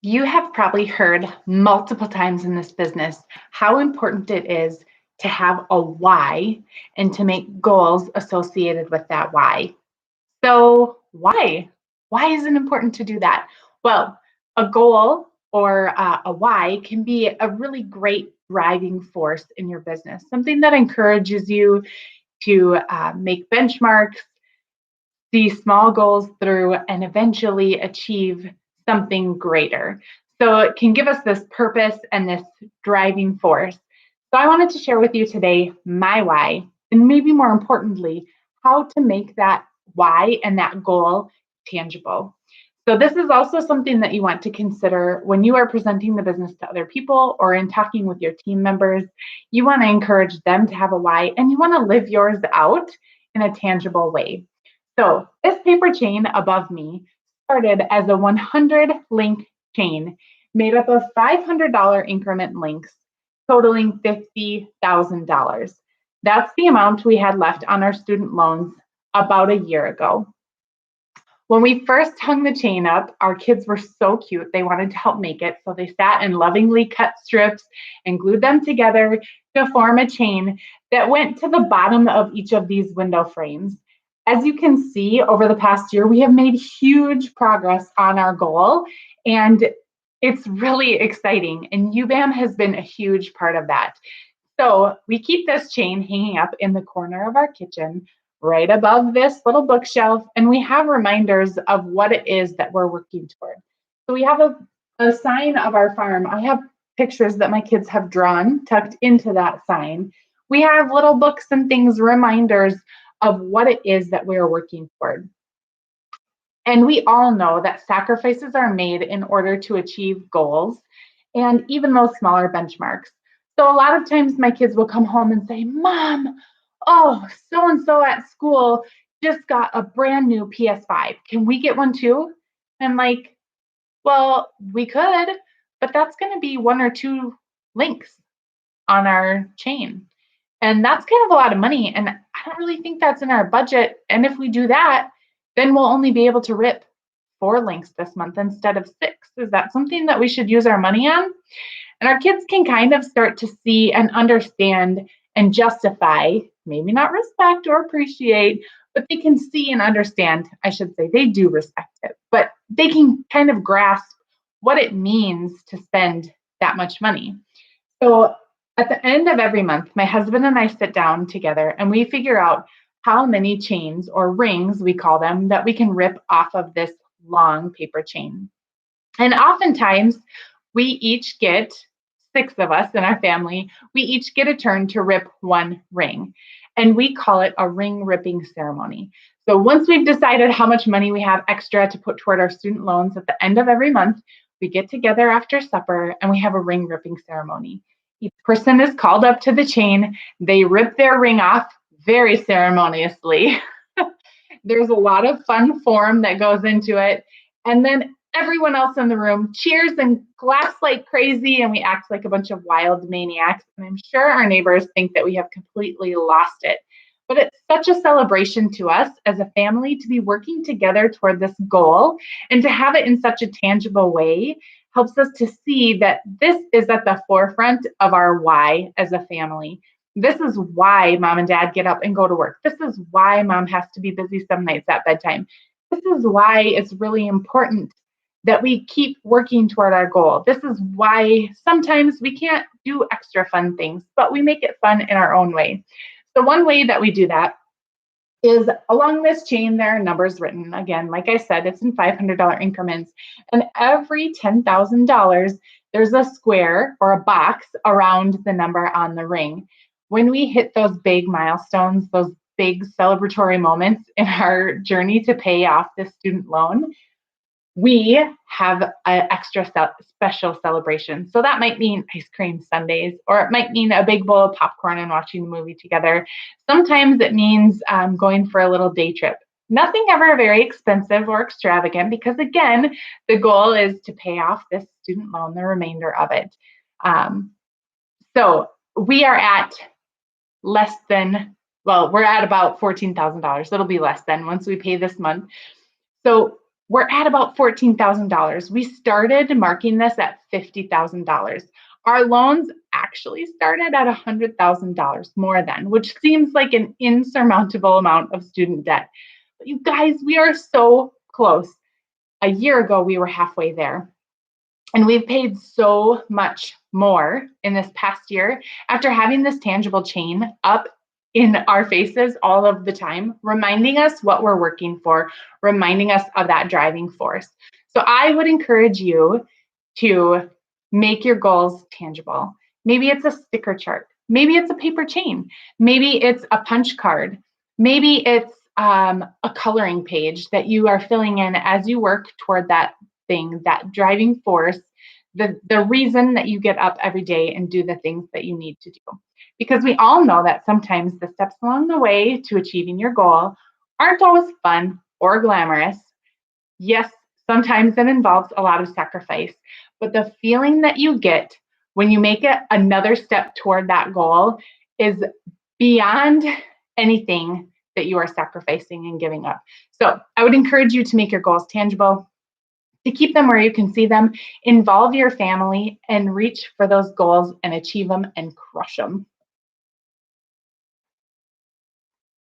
You have probably heard multiple times in this business how important it is to have a why and to make goals associated with that why. So, why? Why is it important to do that? Well, a goal or a why can be a really great driving force in your business, something that encourages you to make benchmarks, see small goals through, and eventually achieve something greater. So it can give us this purpose and this driving force. So I wanted to share with you today my why, and maybe more importantly, how to make that why and that goal tangible. So this is also something that you want to consider when you are presenting the business to other people or in talking with your team members. You want to encourage them to have a why and you want to live yours out in a tangible way. So this paper chain above me started as a 100 link chain made up of $500 increment links totaling $50,000. That's the amount we had left on our student loans about a year ago. When we first hung the chain up, our kids were so cute. They wanted to help make it. So they sat and lovingly cut strips and glued them together to form a chain that went to the bottom of each of these window frames. As you can see, over the past year, we have made huge progress on our goal, and it's really exciting. And UBAM has been a huge part of that. So we keep this chain hanging up in the corner of our kitchen, right above this little bookshelf, and we have reminders of what it is that we're working toward. So we have a sign of our farm. I have pictures that my kids have drawn tucked into that sign. We have little books and things, reminders of what it is that we're working toward. And we all know that sacrifices are made in order to achieve goals and even those smaller benchmarks. So a lot of times my kids will come home and say, Mom, oh, so and so at school just got a brand new PS5. Can we get one too? I'm like, well, we could, but that's going to be one or two links on our chain. And that's kind of a lot of money. And I don't really think that's in our budget. And if we do that, then we'll only be able to rip 4 links this month instead of 6. Is that something that we should use our money on? And our kids can kind of start to see and understand and justify, maybe not respect or appreciate, but they can see and understand. I should say they do respect it, but they can kind of grasp what it means to spend that much money. So at the end of every month, my husband and I sit down together and we figure out how many chains or rings, we call them, that we can rip off of this long paper chain. And oftentimes, we each get 6 of us in our family, we each get a turn to rip one ring. And we call it a ring ripping ceremony. So once we've decided how much money we have extra to put toward our student loans at the end of every month, we get together after supper and we have a ring ripping ceremony. Each person is called up to the chain. They rip their ring off very ceremoniously. There's a lot of fun form that goes into it. And then everyone else in the room cheers and claps like crazy, and we act like a bunch of wild maniacs. And I'm sure our neighbors think that we have completely lost it. But it's such a celebration to us as a family to be working together toward this goal, and to have it in such a tangible way helps us to see that this is at the forefront of our why as a family. This is why mom and dad get up and go to work. This is why mom has to be busy some nights at bedtime. This is why it's really important that we keep working toward our goal. This is why sometimes we can't do extra fun things, but we make it fun in our own way. So one way that we do that is along this chain, there are numbers written. Again, like I said, it's in $500 increments. And every $10,000, there's a square or a box around the number on the ring. When we hit those big milestones, those big celebratory moments in our journey to pay off this student loan, we have an extra special celebration. So that might mean ice cream sundaes, or it might mean a big bowl of popcorn and watching the movie together. Sometimes it means going for a little day trip. Nothing ever very expensive or extravagant, because again, the goal is to pay off this student loan, the remainder of it. So we are at we're at about $14,000. It'll be less than once we pay this month. So we're at about $14,000. We started marking this at $50,000. Our loans actually started at $100,000 more than, which seems like an insurmountable amount of student debt. But you guys, we are so close. A year ago, we were halfway there. And we've paid so much more in this past year after having this tangible chain up in our faces all of the time, reminding us what we're working for, reminding us of that driving force. So I would encourage you to make your goals tangible. Maybe it's a sticker chart. Maybe it's a paper chain. Maybe it's a punch card. Maybe it's a coloring page that you are filling in as you work toward that thing, that driving force, the reason that you get up every day and do the things that you need to do. Because we all know that sometimes the steps along the way to achieving your goal aren't always fun or glamorous. Yes, sometimes it involves a lot of sacrifice, but the feeling that you get when you make it another step toward that goal is beyond anything that you are sacrificing and giving up. So I would encourage you to make your goals tangible, to keep them where you can see them, involve your family, and reach for those goals and achieve them and crush them.